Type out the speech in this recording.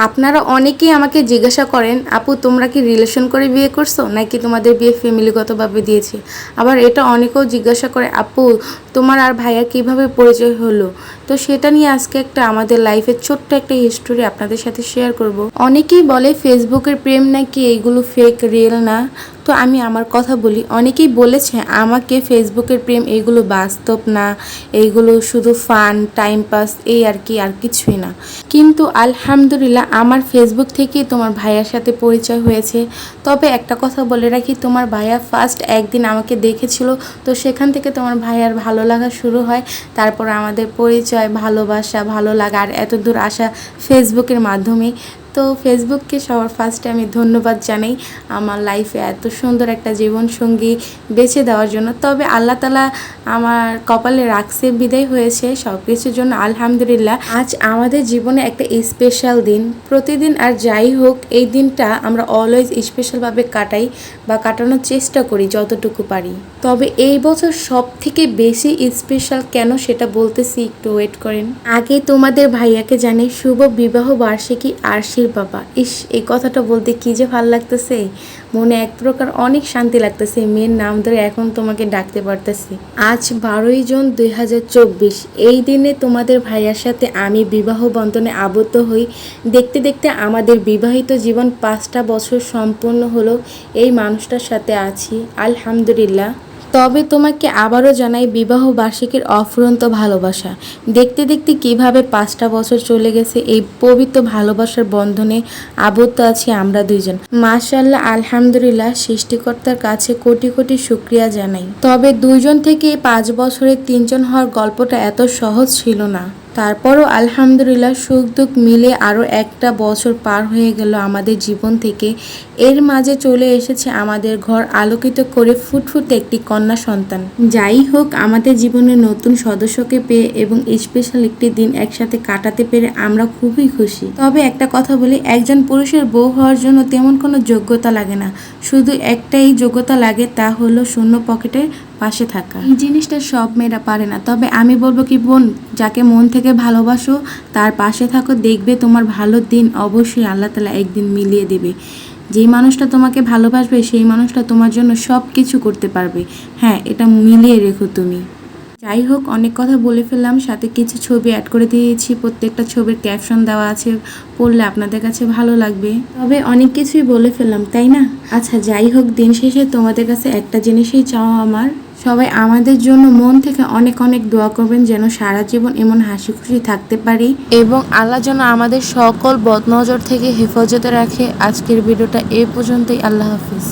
আপনারা অনেকেই আমাকে জিজ্ঞাসা করেন, আপু তোমরা কি রিলেশন করে বিয়ে করছো নাকি তোমাদের বিয়ে ফ্যামিলিগতভাবে দিয়েছে। আবার এটা অনেকেও জিজ্ঞাসা করে, আপু তোমার আর ভাইয়া কিভাবে পরিচয় হলো। তো সেটা নিয়ে আজকে একটা আমাদের লাইফের ছোট্ট একটা হিস্টোরি আপনাদের সাথে শেয়ার করব। অনেকেই বলে ফেসবুকের প্রেম নাকি এইগুলো ফেক, রিয়েল না। তো আমি আমার কথা বলি, অনেকেই বলেছে আমাকে ফেসবুকের প্রেম এইগুলো বাস্তব না, এইগুলো শুধু ফান টাইম পাস, এই আর কি, আর কিছুই না। কিন্তু আলহামদুলিল্লাহ আমার ফেসবুক থেকেই তোমার ভাইয়ার সাথে পরিচয় হয়েছে। তবে একটা কথা বলে রাখি, তোমার ভাইয়া ফার্স্ট একদিন আমাকে দেখেছিল, তো সেখান থেকে তোমার ভাইয়ার ভালো লাগা শুরু হয়। তারপর আমাদের পরিচয়, ভালোবাসা, ভালো লাগা, আর এত দূর আসা ফেসবুকের মাধ্যমে। তো ফেসবুককে সবার ফার্স্টে আমি ধন্যবাদ জানাই আমার লাইফে এত সুন্দর একটা জীবনসঙ্গী বেছে দেওয়ার জন্য। তবে আল্লাহ তালা আমার কপালে রাখছে, বিদায় হয়েছে সব কিছুর জন্য আলহামদুলিল্লাহ। আজ আমাদের জীবনে একটা স্পেশাল দিন, প্রতিদিন আর যাই হোক এই দিনটা আমরা অলওয়েজ স্পেশালভাবে কাটাই বা কাটানোর চেষ্টা করি যতটুকু পারি। তবে এই বছর সব থেকে বেশি স্পেশাল কেন সেটা বলতেছি, একটু ওয়েট করেন। আগে তোমাদের ভাইয়াকে জানে শুভ বিবাহ বার্ষিকী আরশির বাবা। ইস, এই কথাটা বলতে কি যে ভাল লাগতেছে, মনে এক প্রকার অনেক শান্তি লাগতেছে। মেয়ের নাম ধরে এখন তোমাকে ডাকতে পারতেছি। আজ 12ই জুন 2024, এই দিনে তোমাদের ভাইয়ার সাথে আমি বিবাহ বন্ধনে আবদ্ধ হই। দেখতে দেখতে আমাদের বিবাহিত জীবন 5টা বছর সম্পূর্ণ হলো। এই মানুষটার সাথে আছি আলহামদুলিল্লাহ। তবে তোমাকে আবারও জানাই বিবাহ বার্ষিকীর অফুরন্ত ভালোবাসা। দেখতে দেখতে কিভাবে 5টা বছর চলে গেছে, এই পবিত্র ভালোবাসার বন্ধনে আবদ্ধ আছি আমরা দুইজন। মাশাআল্লাহ, আলহামদুলিল্লাহ, সৃষ্টিকর্তার কাছে কোটি কোটি শুকরিয়া জানাই। তবে 2জন থেকে 5 বছরে 3জন হওয়ার গল্পটা এত সহজ ছিল না। তারপরও আলহামদুলিল্লাহ সুখ দুঃখ মিলে আরও একটা বছর পার হয়ে গেল আমাদের জীবন থেকে। এর মাঝে চলে এসেছে আমাদের ঘর আলোকিত করে ফুটফুটে একটি কন্যা সন্তান। যাই হোক, আমাদের জীবনে নতুন সদস্যকে পেয়ে এবং স্পেশাল একটি দিন একসাথে কাটাতে পেরে আমরা খুবই খুশি। তবে একটা কথা বলি, একজন পুরুষের বউ হওয়ার জন্য তেমন কোনো যোগ্যতা লাগে না, শুধু একটাই যোগ্যতা লাগে, তা হলো শূন্য পকেটের পাশে থাকা। এই জিনিসটা সব মেয়েরা পারে না। তবে আমি বলবো কি বোন, যাকে মন থেকে ভালোবাসো তার পাশে থাকো, দেখবে তোমার ভালো দিন অবশ্যই আল্লাহ তাআলা একদিন মিলিয়ে দেবে। যেই মানুষটা তোমাকে ভালোবাসবে সেই মানুষটা তোমার জন্য সব কিছু করতে পারবে। হ্যাঁ, এটা মিলিয়ে রেখো তুমি। যাই হোক, অনেক কথা বলে ফেললাম, সাথে কিছু ছবি অ্যাড করে দিয়েছি, প্রত্যেকটা ছবির ক্যাপশন দেওয়া আছে, পড়লে আপনাদের কাছে ভালো লাগবে। তবে অনেক কিছুই বলে ফেললাম, তাই না? আচ্ছা, যাই হোক, দিন শেষে তোমাদের কাছে একটা জিনিসই চাওয়া আমার, সবাই আমাদের জন্য মন থেকে অনেক অনেক দোয়া করবেন, যেন সারা জীবন এমন হাসি খুশি থাকতে পারি এবং আল্লাহ যেন আমাদের সকল বদনজর থেকে হেফাজতে রাখে। আজকের ভিডিওটা এই পর্যন্তই। আল্লাহ হাফিজ।